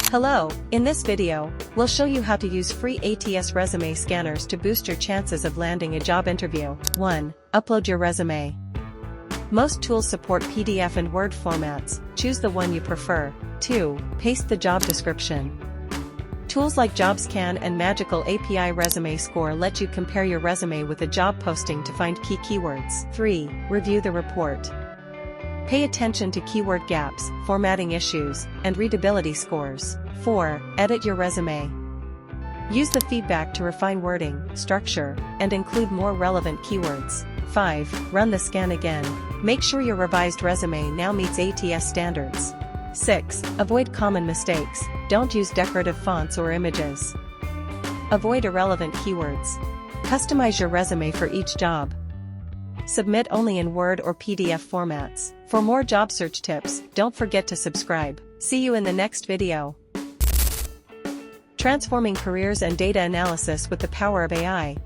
Hello, in this video, we'll show you how to use free ATS resume scanners to boost your chances of landing a job interview. 1. Upload your resume. Most tools support PDF and Word formats, choose the one you prefer. 2. Paste the job description. Tools like JobScan and Magical API Resume Score let you compare your resume with a job posting to find key keywords. 3. Review the report. Pay attention to keyword gaps, formatting issues, and readability scores. 4. Edit your resume. Use the feedback to refine wording, structure, and include more relevant keywords. 5. Run the scan again. Make sure your revised resume now meets ATS standards. 6. Avoid common mistakes. Don't use decorative fonts or images. Avoid irrelevant keywords. Customize your resume for each job. Submit only in Word or PDF formats. For more job search tips, don't forget to subscribe. See you in the next video. Transforming careers and data analysis with the power of AI.